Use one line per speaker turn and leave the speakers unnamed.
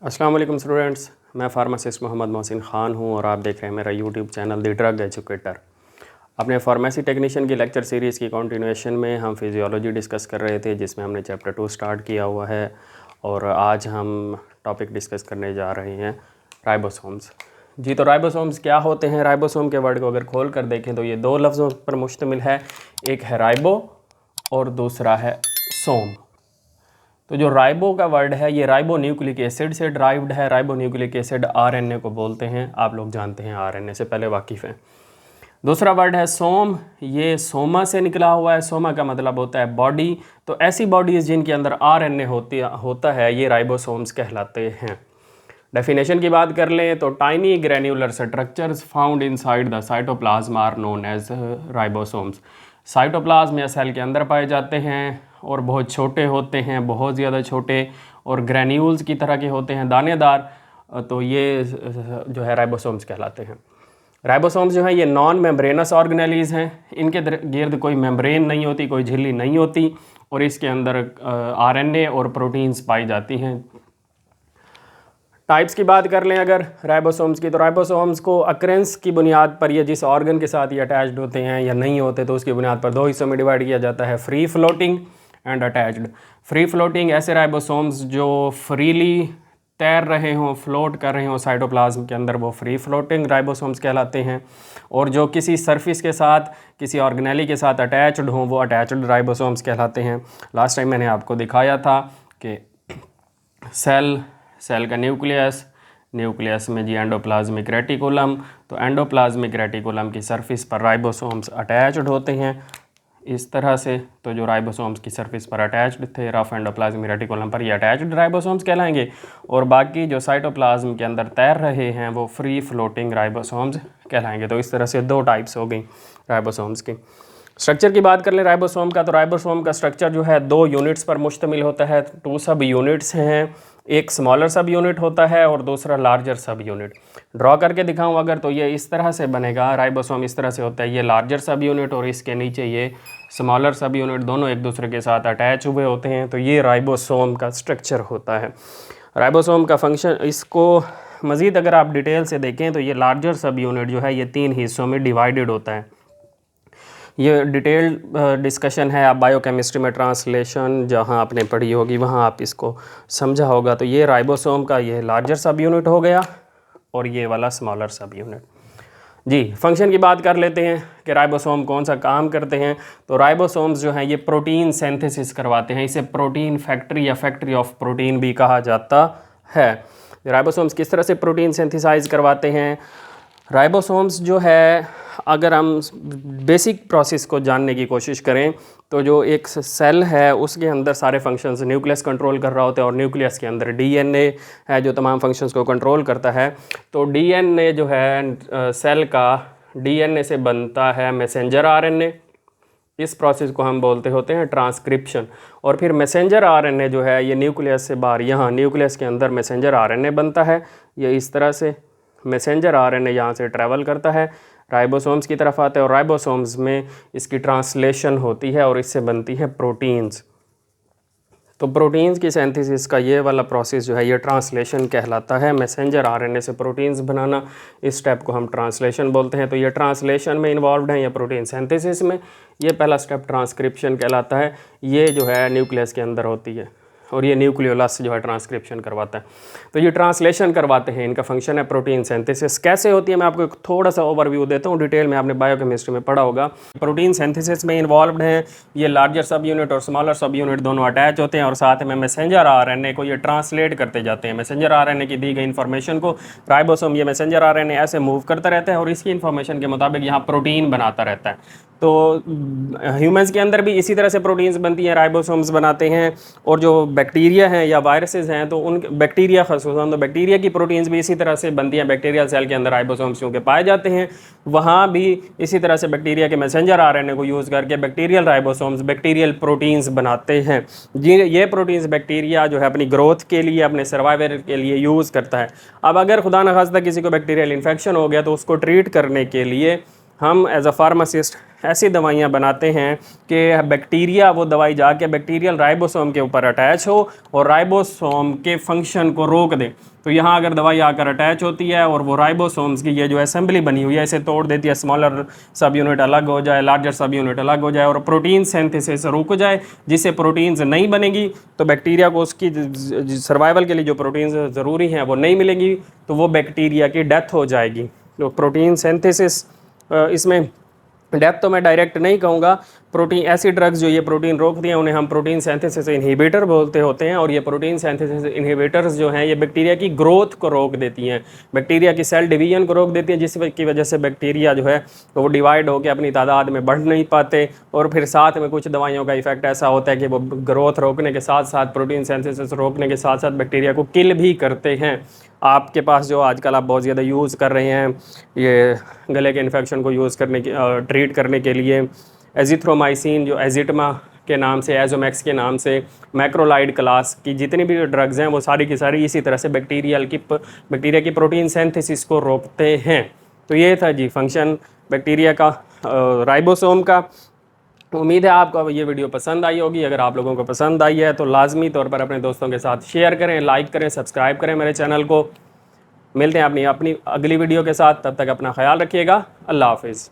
अस्सलाम वालेकुम स्टूडेंट्स, मैं फार्मासिस्ट मोहम्मद मोहसिन ख़ान हूँ और आप देख रहे हैं मेरा YouTube channel the drug educator. अपने फार्मेसी टेक्नीशियन की लेक्चर सीरीज़ की कंटिन्यूएशन में हम फिजियोलॉजी डिस्कस कर रहे थे, जिसमें हमने चैप्टर 2 स्टार्ट किया हुआ है और आज हम टॉपिक डिस्कस करने जा रहे हैं राइबोसोम्स। जी, तो राइबोसोम्स क्या होते हैं? राइबोसोम के वर्ड को अगर खोल कर देखें तो ये दो लफ्ज़ों पर मुश्तमिल है, एक है राइबो और दूसरा है सोम। तो जो राइबो का वर्ड है ये राइबो न्यूक्लिक एसिड से ड्राइव्ड है। राइबो न्यूक्लिक एसिड आरएनए को बोलते हैं, आप लोग जानते हैं, आरएनए से पहले वाकिफ़ हैं। दूसरा वर्ड है सोम, ये सोमा से निकला हुआ है। सोमा का मतलब होता है बॉडी। तो ऐसी बॉडीज़ जिनके अंदर आरएनए होता है ये राइबोसोम्स कहलाते हैं। डेफिनेशन की बात कर लें तो tiny granular structures found inside the cytoplasm are known as ribosomes. Cytoplasm या सेल के अंदर पाए जाते हैं और बहुत छोटे होते हैं, बहुत ज़्यादा छोटे, और ग्रैन्यूल्स की तरह के होते हैं, दानेदार। तो ये जो है राइबोसोम्स कहलाते हैं। राइबोसोम्स जो है ये नॉन मेम्ब्रेनस ऑर्गेनेलीज हैं। इनके गिर्द कोई मेम्ब्रेन नहीं होती, कोई झिल्ली नहीं होती, और इसके अंदर आरएनए और प्रोटीन्स पाई जाती हैं। टाइप्स की बात कर लें अगर राइबोसोम्स की, तो राइबोसोम्स को अक्रेंस की बुनियाद पर, या जिस ऑर्गन के साथ ये अटैच्ड होते हैं या नहीं होते, तो उसकी बुनियाद पर दो हिस्सों में डिवाइड किया जाता है, free floating and attached. Free floating ऐसे राइबोसोम्स जो फ्रीली तैर रहे हों, फ्लोट कर रहे हों साइटोप्लाज्म के अंदर, वो फ्री फ्लोटिंग राइबोसोम्स कहलाते हैं। और जो किसी सरफेस के साथ, किसी ऑर्गेनेली के साथ अटैच्ड हों, वो अटैच्ड राइबोसोम्स कहलाते हैं। लास्ट टाइम मैंने आपको दिखाया था कि सेल का न्यूक्लियस में जी एंडोप्लाज्मिक रेटिकुलम, तो एंडोप्लाज्मिक रेटिकुलम की सरफेस पर राइबोसोम्स अटैच्ड होते हैं इस तरह से। तो जो राइबोसोम्स की सरफेस पर अटैच्ड थे रफ एंडोप्लाज्मिक रेटिकुलम पर, ये अटैच्ड राइबोसोम्स कहलाएंगे। और बाकी जो साइटोप्लाज्म के अंदर तैर रहे हैं वो फ्री फ्लोटिंग राइबोसोम्स कहलाएंगे। तो इस तरह से दो टाइप्स हो गई राइबोसोम्स की। स्ट्रक्चर की बात कर लें राइबोसोम का, तो राइबोसोम का स्ट्रक्चर जो है दो यूनिट्स पर मुश्तमिल होता है। 2 सब यूनिट्स हैं, एक स्मॉलर सब यूनिट होता है और दूसरा लार्जर सब यूनिट। ड्रॉ करके दिखाऊं अगर, तो ये इस तरह से बनेगा। राइबोसोम इस तरह से होता है, ये लार्जर सब यूनिट और इसके नीचे ये स्मॉलर सब यूनिट, दोनों एक दूसरे के साथ अटैच हुए होते हैं। तो ये राइबोसोम का स्ट्रक्चर होता है। राइबोसोम का फंक्शन, इसको मज़ीद अगर आप डिटेल से देखें तो ये लार्जर सब यूनिट जो है ये 3 हिस्सों में डिवाइडेड होता है। ये डिटेल्ड डिस्कशन है, आप बायोकेमिस्ट्री में ट्रांसलेशन जहाँ आपने पढ़ी होगी वहाँ आप इसको समझा होगा। तो ये राइबोसोम का ये लार्जर सब यूनिट हो गया और ये वाला स्मॉलर सब यूनिट। जी, फंक्शन की बात कर लेते हैं कि राइबोसोम कौन सा काम करते हैं। तो राइबोसोम्स जो हैं ये प्रोटीन सिंथेसिस करवाते हैं, इसे प्रोटीन फैक्ट्री या फैक्ट्री ऑफ प्रोटीन भी कहा जाता है। राइबोसोम्स किस तरह से प्रोटीन सिंथेसाइज करवाते हैं? राइबोसोम्स जो है, अगर हम बेसिक प्रोसेस को जानने की कोशिश करें तो जो एक सेल है उसके अंदर सारे फंक्शंस न्यूक्लियस कंट्रोल कर रहा होता है और न्यूक्लियस के अंदर डीएनए है जो तमाम फंक्शंस को कंट्रोल करता है। तो डीएनए जो है सेल का, डीएनए से बनता है मैसेंजर आरएनए। इस प्रोसेस को हम बोलते होते हैं ट्रांसक्रिप्शन। और फिर मैसेंजर आरएनए जो है ये न्यूक्लियस से बाहर, यहाँ न्यूक्लियस के अंदर मैसेंजर आरएनए बनता है। ये इस तरह से मैसेंजर आरएनए यहाँ से ट्रैवल करता है, राइबोसोम्स की तरफ आता है और राइबोसोम्स में इसकी ट्रांसलेशन होती है और इससे बनती है प्रोटीन्स। तो प्रोटीन्स की सिंथेसिस का ये वाला प्रोसेस जो है ये ट्रांसलेशन कहलाता है। मैसेंजर आरएनए से प्रोटीन्स बनाना, इस स्टेप को हम ट्रांसलेशन बोलते हैं। तो ये ट्रांसलेशन में इन्वॉल्व है या प्रोटीन सिंथेसिस में। ये पहला स्टेप ट्रांसक्रिप्शन कहलाता है, ये जो है न्यूक्लियस के अंदर होती है और ये न्यूक्लियोलस जो है ट्रांसक्रिप्शन करवाता है। तो ये ट्रांसलेशन करवाते हैं, इनका फंक्शन है प्रोटीन सिंथेसिस। कैसे होती है मैं आपको एक थोड़ा सा ओवरव्यू देता हूँ, डिटेल में आपने बायोकेमिस्ट्री में पढ़ा होगा। प्रोटीन सिंथेसिस में इन्वॉल्व्ड हैं ये लार्जर सब यूनिट और स्मॉलर सब यूनिट, दोनों अटैच होते हैं और साथ में मैसेंजर आरएनए को ये ट्रांसलेट करते जाते हैं। मैसेंजर आरएनए की दी गई इन्फॉर्मेशन को राइबोसोम, ये मैसेंजर आरएनए ऐसे मूव करता रहता है और इसकी इन्फॉर्मेशन के मुताबिक यहाँ प्रोटीन बनाता रहता है। तो ह्यूमंस के अंदर भी इसी तरह से प्रोटीन्स बनती हैं, राइबोसोम्स बनाते हैं। और जो बैक्टीरिया हैं या वायरसेस हैं तो उन बैक्टीरिया, खासतौर तो बैक्टीरिया की प्रोटीन्स भी इसी तरह से बनती हैं। बैक्टीरियल सेल के अंदर राइबोसोम्स क्योंकि पाए जाते हैं, वहाँ भी इसी तरह से बैक्टीरिया के मैसेंजर आरएनए को यूज़ करके बैक्टीरियल राइबोसोम्स, बैक्टीरियल प्रोटीन्स बनाते हैं। ये प्रोटीन्स बैक्टीरिया जो है अपनी ग्रोथ के लिए, अपने सर्वाइवल के लिए यूज़ करता है। अब अगर खुदा न खास्ता किसी को बैक्टीरियल इन्फेक्शन हो गया तो उसको ट्रीट करने के लिए हम एज अ फार्मासिस्ट ऐसी दवाइयाँ बनाते हैं कि बैक्टीरिया वो दवाई जाके बैक्टीरियल राइबोसोम के ऊपर अटैच हो और राइबोसोम के फंक्शन को रोक दे। तो यहाँ अगर दवाई आकर अटैच होती है और वो राइबोसोम्स की ये जो असेंबली बनी हुई है इसे तोड़ देती है, स्मॉलर सब यूनिट अलग हो जाए, लार्जर सब यूनिट अलग हो जाए और प्रोटीन सिंथेसिस रुक जाए, जिससे प्रोटीन्स नहीं बनेगी तो बैक्टीरिया को उसकी सर्वाइवल के लिए जो प्रोटीन्स ज़रूरी हैं वो नहीं मिलेंगी, तो वो बैक्टीरिया की डेथ हो जाएगी। तो प्रोटीन सिंथेसिस इसमें डेथ तो मैं डायरेक्ट नहीं कहूँगा, प्रोटीन ऐसी ड्रग्स जो ये प्रोटीन रोकती हैं उन्हें हम प्रोटीन सिंथेसिस इनहिबिटर बोलते होते हैं, और ये प्रोटीन सिंथेसिस इनहिबिटर्स जो हैं ये बैक्टीरिया की ग्रोथ को रोक देती हैं, बैक्टीरिया की सेल डिवीजन को रोक देती हैं, जिसकी वजह से बैक्टीरिया जो है तो वो डिवाइड होकर अपनी तादाद में बढ़ नहीं पाते। और फिर साथ में कुछ दवाइयों का इफेक्ट ऐसा होता है कि वो ग्रोथ रोकने के साथ साथ, प्रोटीन सिंथेसिस रोकने के साथ साथ बैक्टीरिया को किल भी करते हैं। आपके पास जो आजकल आप बहुत ज़्यादा यूज़ कर रहे हैं ये गले के इन्फेक्शन को यूज़ करने के ट्रीट करने के लिए एजिथ्रोमाइसिन, जो एजिटमा के नाम से, एजोमैक्स के नाम से, मैक्रोलाइड क्लास की जितनी भी ड्रग्स हैं वो सारी की सारी इसी तरह से बैक्टीरिया की प्रोटीन सिंथेसिस को रोकते हैं। तो ये था जी फंक्शन बैक्टीरिया का, राइबोसोम का। उम्मीद है आपको ये वीडियो पसंद आई होगी। अगर आप लोगों को पसंद आई है तो लाजमी तौर पर अपने दोस्तों के साथ शेयर करें, लाइक करें, सब्सक्राइब करें मेरे चैनल को। मिलते हैं अपनी अगली वीडियो के साथ, तब तक अपना ख्याल रखिएगा। अल्लाह हाफिज़।